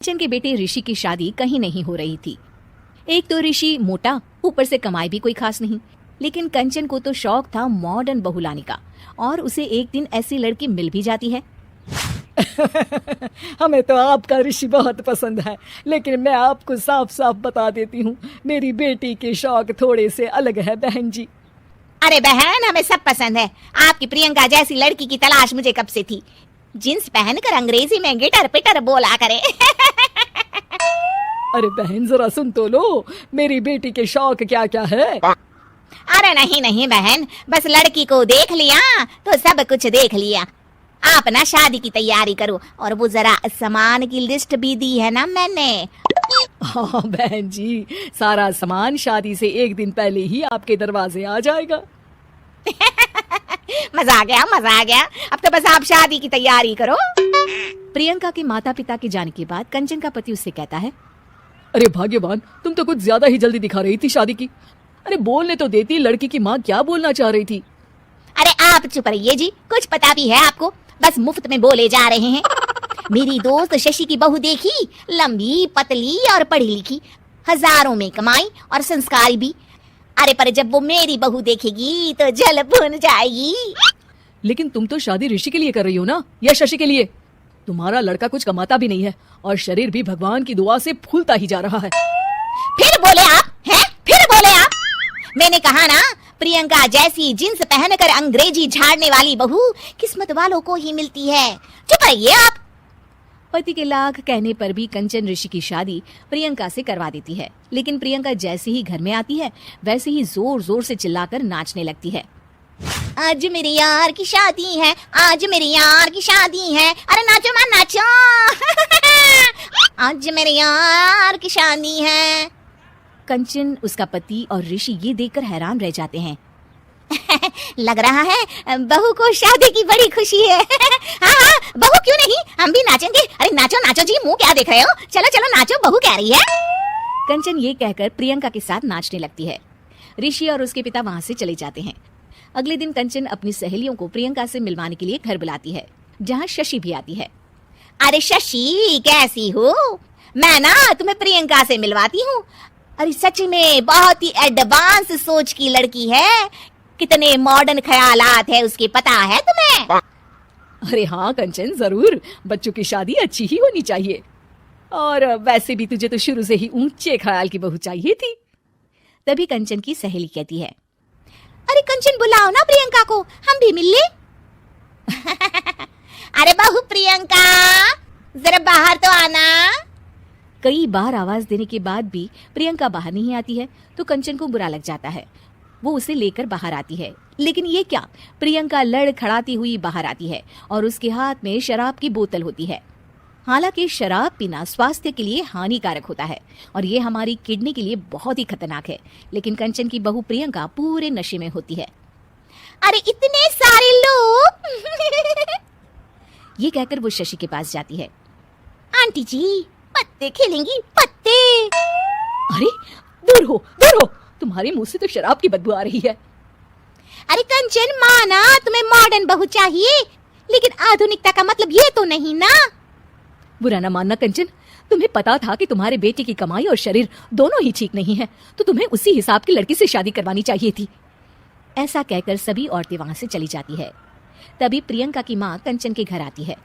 कंचन के बेटे ऋषि की शादी कहीं नहीं हो रही थी। एक तो ऋषि मोटा, ऊपर से कमाई भी कोई खास नहीं। लेकिन कंचन को तो शौक था मॉडर्न बहू लाने का, और उसे एक दिन ऐसी लड़की मिल भी जाती है। हमें तो आपका ऋषि बहुत पसंद है, लेकिन मैं आपको साफ साफ बता देती हूँ, मेरी बेटी के शौक थोड़े से अलग है बहन जी। अरे बहन, हमें सब पसंद है। आपकी प्रियंका जैसी लड़की की तलाश मुझे कब से थी, जींस पहनकर अंग्रेजी में गिटर पिटर बोला करे। अरे बहन जरा सुन तो लो, मेरी बेटी के शौक क्या क्या है। अरे नहीं नहीं बहन, बस लड़की को देख लिया तो सब कुछ देख लिया। आप ना शादी की तैयारी करो, और वो जरा सामान की लिस्ट भी दी है ना मैंने। हाँ बहन जी, सारा सामान शादी से एक दिन पहले ही आपके दरवाजे आ जाएगा। मजा आ गया, मजा आ गया। अब तो बस आप शादी की तैयारी करो। प्रियंका के माता पिता के जाने के बाद कंचन का पति उससे कहता है, अरे भाग्यवान, तुम तो कुछ ज्यादा ही जल्दी दिखा रही थी शादी की। अरे बोलने तो देती, लड़की की माँ क्या बोलना चाह रही थी। अरे आप चुप रहिए जी, कुछ पता भी है आपको, बस मुफ्त में बोले जा रहे हैं। मेरी दोस्त शशि की बहू देखी, लंबी पतली और पढ़ी लिखी, हजारों में कमाई और संस्कारी भी। अरे पर जब वो मेरी बहू देखेगी तो जल भुन जाएगी। लेकिन तुम तो शादी ऋषि के लिए कर रही हो ना, या शशि के लिए? तुम्हारा लड़का कुछ कमाता भी नहीं है, और शरीर भी भगवान की दुआ से फूलता ही जा रहा है। फिर बोले आप हैं? फिर बोले आप? मैंने कहा ना, प्रियंका जैसी जींस पहनकर अंग्रेजी झाड़ने वाली बहू किस्मत वालों को ही मिलती है। चुप रहिए आप। पति के लाख कहने पर भी कंचन ऋषि की शादी प्रियंका से करवा देती है। लेकिन प्रियंका जैसे ही घर में आती है, वैसे ही जोर जोर से चिल्लाकर नाचने लगती है। आज मेरे यार की शादी है, आज मेरे यार की शादी है। अरे नाचो ना नाचो। आज मेरे यार की शादी है। कंचन, उसका पति और ऋषि ये देखकर हैरान रह जाते हैं। लग रहा है बहू को शादी की बड़ी खुशी है। हाँ हाँ, बहू क्यों नहीं, हम भी नाचेंगे। अरे नाचो नाचो जी, मुंह क्या देख रहे हो, चलो चलो नाचो, बहू कह रही है। कंचन ये कहकर प्रियंका के साथ नाचने लगती है। ऋषि और उसके पिता वहाँ से चले जाते हैं। अगले दिन कंचन अपनी सहेलियों को प्रियंका से मिलवाने के लिए घर बुलाती है, जहाँ शशि भी आती है। अरे शशि, कैसी हो? मैं ना तुम्हें प्रियंका से मिलवाती हूँ। अरे सच में बहुत ही एडवांस सोच की लड़की है, कितने मॉडर्न ख्यालात है उसके, पता है तुम्हें? अरे हाँ कंचन, जरूर, बच्चों की शादी अच्छी ही होनी चाहिए। और वैसे भी तुझे तो शुरू से ही ऊंचे ख्याल की बहू चाहिए थी। तभी कंचन की सहेली कहती है, अरे कंचन बुलाओ ना प्रियंका को, हम भी मिल ले। अरे बहू प्रियंका, जरा बाहर तो आना। कई बार आवाज देने के बाद भी प्रियंका बाहर नहीं आती है, तो कंचन को बुरा लग जाता है। वो उसे लेकर बाहर आती है। लेकिन ये क्या, प्रियंका लड़खड़ाती हुई बाहर आती है और उसके हाथ में शराब की बोतल होती है। हालांकि शराब पीना स्वास्थ्य के लिए हानिकारक होता है, और ये हमारी किडनी के लिए बहुत ही खतरनाक है। लेकिन कंचन की बहू प्रियंका पूरे नशे में होती है। अरे इतने सारे लोग। ये कहकर वो शशि के पास जाती है। आंटी जी, पत्ते खेलेंगी, पत्ते। अरे दूर हो, दूर हो, तुम्हारे मुंह से तो शराब की बदबू आ रही है। अरे कंचन, माना तुम्हें मॉडर्न बहू चाहिए, लेकिन आधुनिकता का मतलब ये तो नहीं ना। बुरा न मानना कंचन, तुम्हें पता था कि तुम्हारे बेटे की कमाई और शरीर दोनों ही ठीक नहीं है, तो तुम्हें उसी हिसाब की लड़की से शादी करवानी चाहिए थी। ऐसा कहकर सभी औरतें वहां से चली जाती है। तभी प्रियंका की माँ कंचन के घर आती है।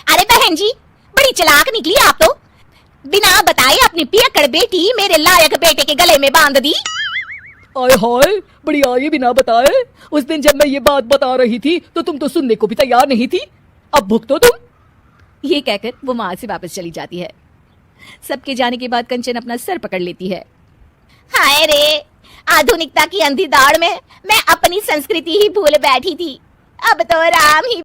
अरे बहन जी, बड़ी चालाक निकली आप तो, बिना बताए अपनी पियक्कड़ बेटी मेरे लायक बेटे के गले में बांध दी। आय हाय, बड़ी आए बिना बताए। उस दिन जब मैं ये बात बता रही थी तो तुम तो सुनने को भी तैयार नहीं थी, अब भुगतो तुम। ये कहकर वो वहां से वापस चली जाती है। सबके जाने के बाद कंचन अपना सर पकड़ लेती है। हाय रे, आधुनिकता की अंधी दौड़ में मैं अपनी संस्कृति ही भूल बैठी थी। अब तो राम ही